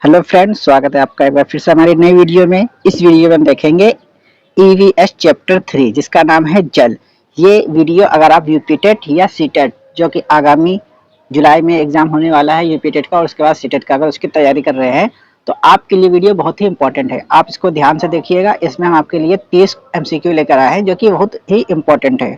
Hello friends, स्वागत है आपका एक बार फिर से हमारी नई वीडियो में। इस वीडियो में हम देखेंगे ईवीएस चैप्टर 3 जिसका नाम है जल। ये वीडियो अगर आप यूपीटेट या सीटेट जो कि आगामी जुलाई में एग्जाम होने वाला है यूपीटेट का और उसके बाद सीटेट का, अगर उसकी तैयारी कर रहे हैं तो आपके लिए वीडियो बहुत ही इंपॉर्टेंट है। आप इसको ध्यान से देखिएगा। इसमें हम आपके लिए 30 एमसीक्यू लेकर आए हैं जो कि बहुत ही इंपॉर्टेंट है।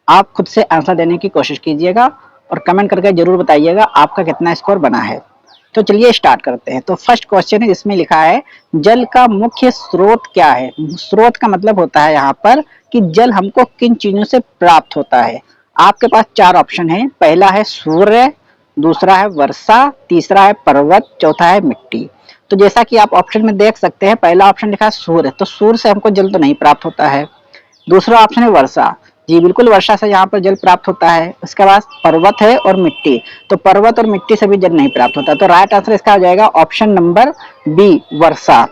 आप खुद से आंसर देने की कोशिश कीजिएगा और कमेंट करके जरूर बताइएगा आपका कितना स्कोर बना है। तो चलिए स्टार्ट करते हैं। तो फर्स्ट क्वेश्चन है जिसमें लिखा है जल का मुख्य स्रोत क्या है। स्रोत का मतलब होता है यहाँ पर कि जल हमको किन चीजों से प्राप्त होता है। आपके पास चार ऑप्शन है। पहला है सूर्य, दूसरा है वर्षा, तीसरा है पर्वत, चौथा है मिट्टी। तो जैसा कि आप ऑप्शन में देख सकते हैं, पहला ऑप्शन लिखा है सूर्य, तो सूर्य से हमको जल तो नहीं प्राप्त होता है। दूसरा ऑप्शन है वर्षा, जी बिल्कुल वर्षा से यहाँ पर जल प्राप्त होता है। उसके बाद पर्वत है और मिट्टी, तो पर्वत और मिट्टी से भी जल नहीं प्राप्त होता। तो राइट आंसर इसका हो जाएगा ऑप्शन नंबर बी, वर्षा।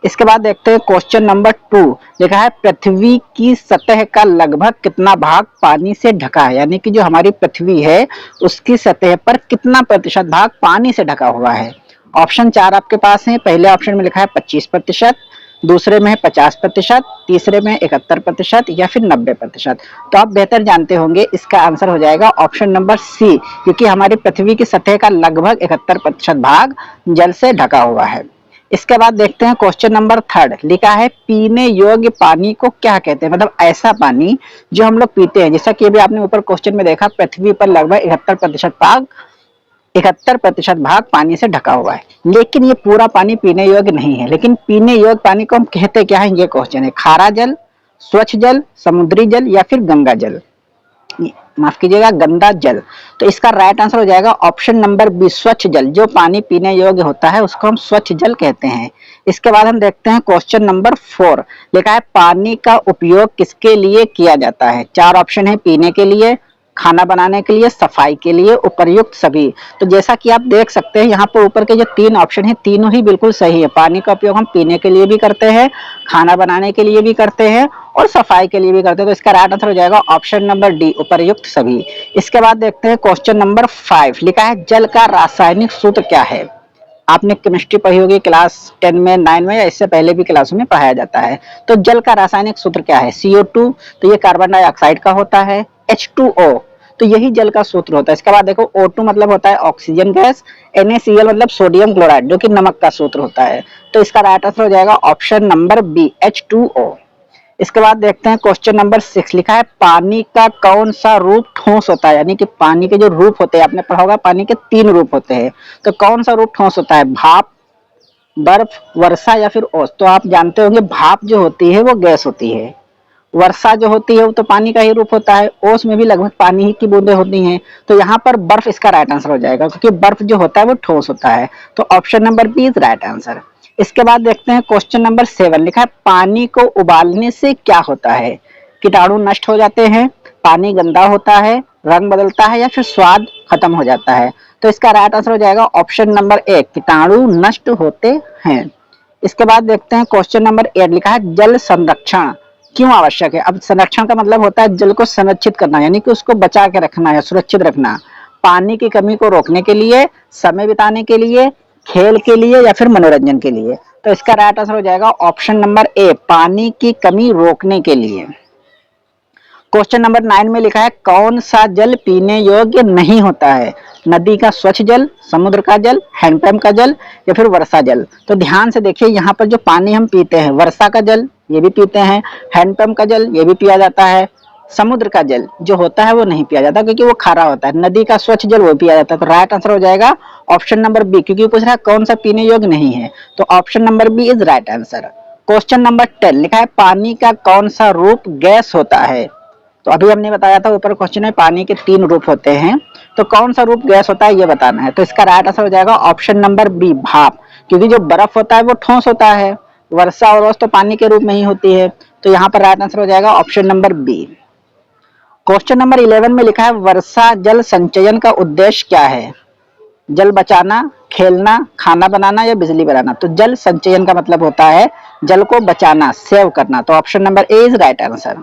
इसके बाद देखते हैं क्वेश्चन नंबर 2। लिखा है पृथ्वी की सतह का लगभग कितना भाग पानी से ढका है, यानी कि जो हमारी पृथ्वी है उसकी सतह पर कितना प्रतिशत भाग पानी से ढका हुआ है। ऑप्शन चार आपके पास है। पहले ऑप्शन में लिखा है 25%, दूसरे में है 50%, तीसरे में 71% या फिर 90%। तो आप बेहतर जानते होंगे, इसका आंसर हो जाएगा ऑप्शन नंबर सी, क्योंकि हमारी पृथ्वी की सतह का लगभग 71% भाग जल से ढका हुआ है। इसके बाद देखते हैं क्वेश्चन नंबर 3। लिखा है पीने योग्य पानी को क्या कहते हैं, मतलब ऐसा पानी जो हम लोग पीते हैं। जैसा कि अभी आपने ऊपर क्वेश्चन में देखा, पृथ्वी पर लगभग 71% भाग पानी से ढका हुआ है, लेकिन ये पूरा पानी पीने योग्य नहीं है। लेकिन पीने योग्य पानी को हम कहते क्या है, ये क्वेश्चन है। खारा जल, स्वच्छ जल, समुद्री जल या फिर गंगा जल, माफ कीजिएगा गंदा जल। तो इसका राइट आंसर हो जाएगा ऑप्शन नंबर बी, स्वच्छ जल। जो पानी पीने योग्य होता है उसको हम स्वच्छ जल कहते हैं। इसके बाद हम देखते हैं क्वेश्चन नंबर 4। लिखा है पानी का उपयोग किसके लिए किया जाता है। चार ऑप्शन है, पीने के लिए, खाना बनाने के लिए, सफाई के लिए, उपर्युक्त सभी। तो जैसा कि आप देख सकते हैं यहाँ पर ऊपर के जो तीन ऑप्शन है तीनों ही बिल्कुल सही है। पानी का उपयोग हम पीने के लिए भी करते हैं, खाना बनाने के लिए भी करते हैं और सफाई के लिए भी करते हैं। तो इसका राइट आंसर हो जाएगा ऑप्शन नंबर डी, उपर्युक्त सभी। इसके बाद देखते हैं क्वेश्चन नंबर 5। लिखा है जल का रासायनिक सूत्र क्या है। आपने केमिस्ट्री पढ़ी होगी क्लास 10 में, 9 में या इससे पहले भी क्लासों में पढ़ाया जाता है। तो जल का रासायनिक सूत्र क्या है। CO2, तो ये कार्बन डाइऑक्साइड का होता है। H2O, तो यही जल का सूत्र होता है। इसके बाद देखो O2 मतलब होता है ऑक्सीजन गैस, NaCl मतलब सोडियम क्लोराइड जो कि नमक का सूत्र होता है। तो इसका राइट आंसर हो जाएगा ऑप्शन नंबर बी, H2O। इसके बाद देखते हैं क्वेश्चन नंबर 6। लिखा है पानी का कौन सा रूप ठोस होता है, यानी कि पानी के जो रूप होते हैं, आपने पढ़ा होगा पानी के 3 रूप होते हैं। तो कौन सा रूप ठोस होता है, भाप, बर्फ, वर्षा या फिर ओस। तो आप जानते होंगे भाप जो होती है वो गैस होती है, वर्षा जो होती है वो तो पानी का ही रूप होता है, ओस में भी लगभग पानी ही की बूंदें होती हैं। तो यहाँ पर बर्फ इसका राइट आंसर हो जाएगा, क्योंकि बर्फ जो होता है वो ठोस होता है। तो option number B is right answer. इसके बाद देखते हैं क्वेश्चन नंबर 7। लिखा है पानी को उबालने से क्या होता है। कीटाणु नष्ट हो जाते हैं, पानी गंदा होता है, रंग बदलता है या फिर स्वाद खत्म हो जाता है। तो इसका राइट आंसर हो जाएगा ऑप्शन नंबर ए, कीटाणु नष्ट होते हैं। इसके बाद देखते हैं क्वेश्चन नंबर 8। लिखा है जल संरक्षण क्यों आवश्यक है। अब संरक्षण का मतलब होता है जल को संरक्षित करना, यानी कि उसको बचा के रखना या सुरक्षित रखना। पानी की कमी को रोकने के लिए, समय बिताने के लिए, खेल के लिए या फिर मनोरंजन के लिए। तो इसका राइट आंसर हो जाएगा ऑप्शन नंबर ए, पानी की कमी रोकने के लिए। क्वेश्चन नंबर 9 में लिखा है कौन सा जल पीने योग्य नहीं होता है। नदी का स्वच्छ जल, समुद्र का जल, हैंडपंप का जल या फिर वर्षा जल। तो ध्यान से देखिए, यहाँ पर जो पानी हम पीते हैं, वर्षा का जल ये भी पीते हैं, हैंडपंप का जल ये भी पिया जाता है, समुद्र का जल जो होता है वो नहीं पिया जाता क्योंकि वो खारा होता है, नदी का स्वच्छ जल वो पिया जाता है। तो राइट आंसर हो जाएगा ऑप्शन नंबर बी, क्योंकि पूछ रहा है कौन सा पीने योग्य नहीं है। तो option number B is right answer. Question number 10। लिखा है पानी का कौन सा रूप गैस होता है। तो अभी हमने बताया था ऊपर क्वेश्चन में पानी के 3 रूप होते हैं, तो कौन सा रूप गैस होता है ये बताना है। तो इसका राइट आंसर हो जाएगा ऑप्शन नंबर बी, भाप, क्योंकि जो बर्फ होता है वो ठोस होता है, वर्षा और ओस तो पानी के रूप में ही होती है। तो यहाँ पर राइट आंसर हो जाएगा option number B. Question number 11 में लिखा है वर्षा जल संचयन का उद्देश्य क्या है। जल बचाना, खेलना, खाना बनाना या बिजली बनाना। तो जल संचयन का मतलब होता है जल को बचाना, सेव करना। तो option number A is right answer.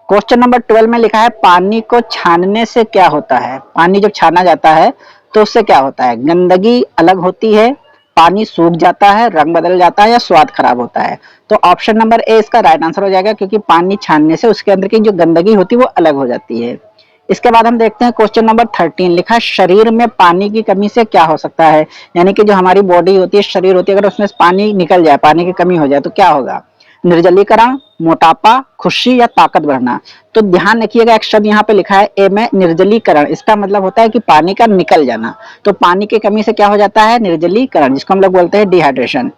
Question number 12 में लिखा है पानी को छानने से क्या होता है। पानी जब छाना जाता है तो उससे क्या होता है, गंदगी अलग होती है, पानी सूख जाता है, रंग बदल जाता है या स्वाद खराब होता है। तो ऑप्शन नंबर ए इसका राइट आंसर हो जाएगा, क्योंकि पानी छानने से उसके अंदर की जो गंदगी होती है वो अलग हो जाती है। इसके बाद हम देखते हैं क्वेश्चन नंबर 13, लिखा है शरीर में पानी की कमी से क्या हो सकता है। यानी कि जो हमारी बॉडी होती है, शरीर होती है, अगर उसमें पानी निकल जाए, पानी की कमी हो जाए तो क्या होगा। निर्जलीकरण, मोटापा, खुशी या ताकत बढ़ना। तो ध्यान रखिएगा, एक शब्द यहाँ पे लिखा है ए में, निर्जलीकरण। इसका मतलब होता है कि पानी का निकल जाना। तो पानी की कमी से क्या हो जाता है, निर्जलीकरण, जिसको हम लोग बोलते हैं डिहाइड्रेशन।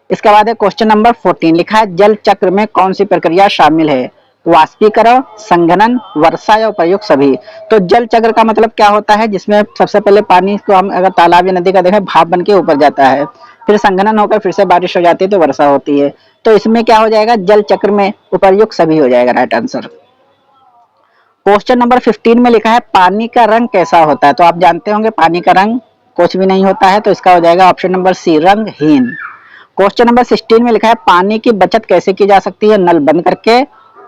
इसके बाद है क्वेश्चन नंबर 14, लिखा है जल चक्र में कौन सी प्रक्रिया शामिल है। वाष्पीकरण, संघनन, वर्षा या उपयुक्त सभी। तो जल चक्र का मतलब क्या होता है, जिसमें सबसे पहले पानी को हम अगर तालाब या नदी का देखें, भाप बन के ऊपर जाता है, फिर संघनन होकर फिर से बारिश हो जाती है तो वर्षा होती है। तो इसमें क्या हो जाएगा, जल चक्र में उपर्युक्त सभी हो जाएगा राइट आंसर। क्वेश्चन नंबर 15 में लिखा है पानी का रंग कैसा होता है। तो आप जानते होंगे पानी का रंग कुछ भी नहीं होता है, तो इसका हो जाएगा ऑप्शन नंबर सी, रंगहीन। क्वेश्चन नंबर 16 में लिखा है पानी की बचत कैसे की जा सकती है। नल बंद करके,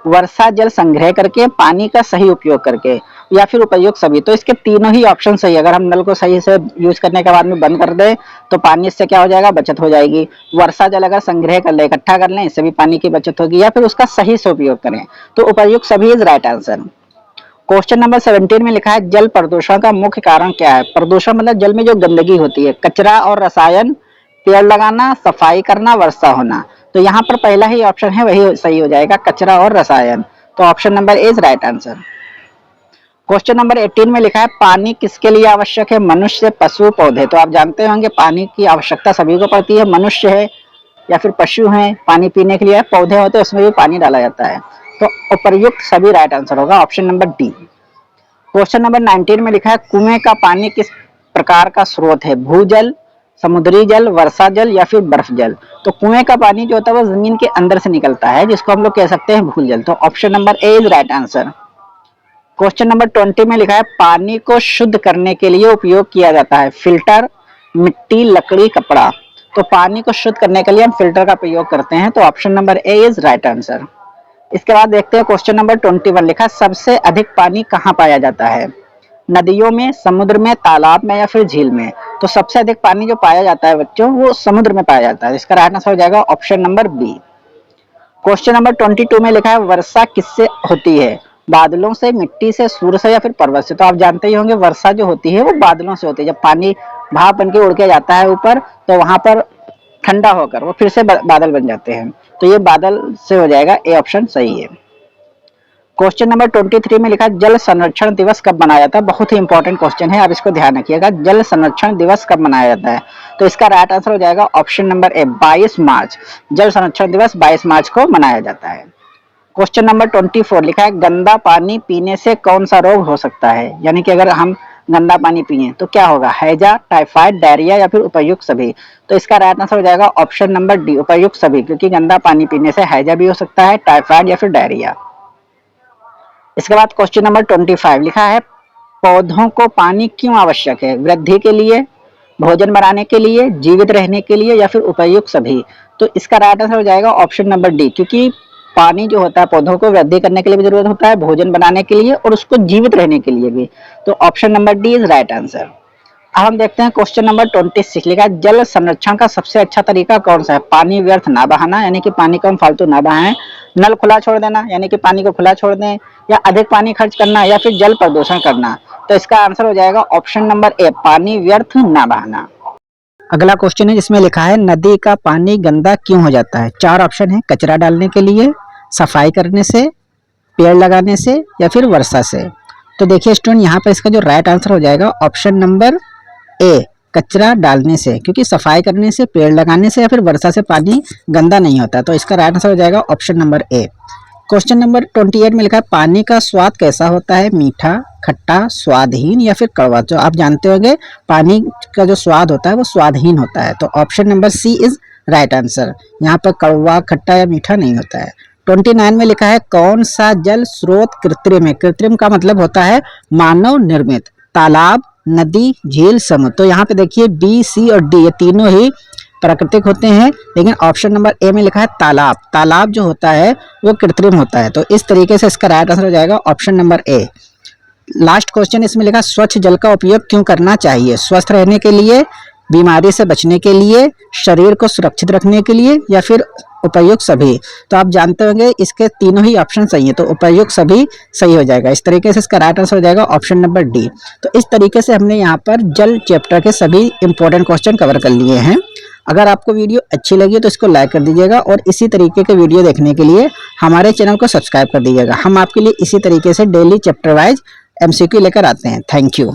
वर्षा जल संग्रह करके, पानी का सही उपयोग करके या फिर उपयोग सभी। तो इसके तीनों ही ऑप्शन सही। अगर हम नल को सही से यूज करने के बाद में बंद कर दें तो पानी से क्या हो जाएगा, बचत हो जाएगी। वर्षा जल अगर संग्रह कर ले, इकट्ठा कर लें, इससे भी पानी की बचत होगी, या फिर उसका सही से उपयोग करें तो उपयुक्त सभी is right answer. Question number 17 में लिखा है जल प्रदूषण का मुख्य कारण क्या है। प्रदूषण मतलब जल में जो गंदगी होती है, कचरा और रसायन, पेड़ लगाना, सफाई करना, वर्षा होना। तो यहाँ पर पहला ही ऑप्शन है वही सही हो जाएगा, कचरा और रसायन। तो option number A is right answer. Question number 18 में लिखा है पानी किसके लिए आवश्यक है। मनुष्य, पशु, पौधे। तो आप जानते होंगे पानी की आवश्यकता सभी को पड़ती है, मनुष्य है या फिर पशु है पानी पीने के लिए, पौधे होते हैं उसमें भी पानी डाला जाता है। तो उपर्युक्त सभी राइट आंसर होगा option number D. Question number 19 में लिखा है कुएं का पानी किस प्रकार का स्रोत है। भूजल, समुद्री जल, वर्षा जल या फिर बर्फ जल। तो कुएं का पानी जो होता है वो जमीन के अंदर से निकलता है, जिसको हम लोग कह सकते हैं भूजल। तो option number A is right answer. Question number 20 में लिखा है पानी को शुद्ध करने के लिए उपयोग किया जाता है। फिल्टर, मिट्टी, लकड़ी, कपड़ा। तो पानी को शुद्ध करने के लिए हम फिल्टर का प्रयोग करते हैं। तो option number A is right answer. इसके बाद देखते हैं क्वेश्चन नंबर 21, लिखा सबसे अधिक पानी कहाँ पाया जाता है। नदियों में, समुद्र में, तालाब में या फिर झील में। तो सबसे अधिक पानी जो पाया जाता है बच्चों, वो समुद्र में पाया जाता है। इसका राइट आंसर हो जाएगा option number B. Question number 22 में लिखा है वर्षा किससे होती है। बादलों से, मिट्टी से, सूर्य से या फिर पर्वत से। तो आप जानते ही होंगे वर्षा जो होती है वो बादलों से होती है। जब पानी भाप बन के उड़ के जाता है ऊपर, तो वहां पर ठंडा होकर वो फिर से बादल बन जाते हैं। तो ये बादल से हो जाएगा, ए ऑप्शन सही है। क्वेश्चन नंबर 23 में लिखा है जल संरक्षण दिवस कब मनाया जाता है। बहुत ही इंपॉर्टेंट क्वेश्चन है, आप इसको ध्यान रखिएगा। जल संरक्षण दिवस कब मनाया जाता है। तो इसका राइट आंसर हो जाएगा ऑप्शन नंबर ए, 22 मार्च। जल संरक्षण दिवस 22 मार्च को मनाया जाता है। क्वेश्चन नंबर 24 लिखा है गंदा पानी पीने से कौन सा रोग हो सकता है। यानी कि अगर हम गंदा पानी पिए तो क्या होगा, हैजा, टाइफाइड, डायरिया या फिर उपयुक्त सभी। तो इसका राइट आंसर हो जाएगा ऑप्शन नंबर डी, उपयुक्त सभी, क्योंकि गंदा पानी पीने से हैजा भी हो सकता है, टाइफाइड या फिर डायरिया। इसके बाद क्वेश्चन नंबर 25 लिखा है पौधों को पानी क्यों आवश्यक है। वृद्धि के लिए, भोजन बनाने के लिए, जीवित रहने के लिए या फिर उपयुक्त सभी। तो इसका राइट आंसर हो जाएगा ऑप्शन नंबर डी, क्योंकि पानी जो होता है पौधों को वृद्धि करने के लिए भी जरूरत होता है, भोजन बनाने के लिए और उसको जीवित रहने के लिए भी। तो option number D is right answer. अब हम देखते हैं क्वेश्चन नंबर 26 लिखा है जल संरक्षण का सबसे अच्छा तरीका कौन सा है। पानी व्यर्थ ना बहाना, यानी कि पानी को हम फालतू ना बहाएं। नल खुला छोड़ देना, यानी कि पानी को खुला छोड़ दें, या अधिक पानी खर्च करना, या फिर जल प्रदूषण करना। तो इसका आंसर हो जाएगा ऑप्शन नंबर ए, पानी व्यर्थ ना बहाना। अगला क्वेश्चन है जिसमें लिखा है नदी का पानी गंदा क्यों हो जाता है। चार ऑप्शन है, कचरा डालने के लिए, सफाई करने से, पेड़ लगाने से या फिर वर्षा से। तो देखिए स्टूडेंट, यहाँ पर इसका जो राइट आंसर हो जाएगा ऑप्शन नंबर ए, कचरा डालने से, क्योंकि सफाई करने से, पेड़ लगाने से या फिर वर्षा से पानी गंदा नहीं होता। तो इसका राइट आंसर हो जाएगा option number A. Question number 28 में लिखा है पानी का स्वाद कैसा होता है। मीठा, खट्टा, स्वादहीन या फिर कड़वा। जो आप जानते होंगे पानी का जो स्वाद होता है वो स्वादहीन होता है। तो option number C is right answer. यहाँ पर कड़वा, खट्टा या मीठा नहीं होता है। 29 में लिखा है कौन सा जल स्रोत कृत्रिम है। कृत्रिम का मतलब होता है मानव निर्मित। तालाब, नदी, झील, समुद्र। तो यहाँ पे देखिए बी, सी और डी ये तीनों ही प्राकृतिक होते हैं, लेकिन ऑप्शन नंबर ए में लिखा है तालाब। तालाब जो होता है वो कृत्रिम होता है। तो इस तरीके से इसका राइट आंसर हो जाएगा option number A. Last question इसमें लिखा स्वच्छ जल का उपयोग क्यों करना चाहिए। स्वस्थ रहने के लिए, बीमारी से बचने के लिए, शरीर को सुरक्षित रखने के लिए, या फिर उपयुक्त सभी। तो आप जानते होंगे इसके तीनों ही ऑप्शन सही है, तो उपयुक्त सभी सही हो जाएगा। इस तरीके से इसका राइट आंसर हो जाएगा ऑप्शन नंबर डी। तो इस तरीके से हमने यहाँ पर जल चैप्टर के सभी इंपॉर्टेंट क्वेश्चन कवर कर लिए हैं। अगर आपको वीडियो अच्छी लगी तो इसको लाइक कर दीजिएगा और इसी तरीके के वीडियो देखने के लिए हमारे चैनल को सब्सक्राइब कर दीजिएगा। हम आपके लिए इसी तरीके से डेली चैप्टर वाइज MCQ लेकर आते हैं। Thank you.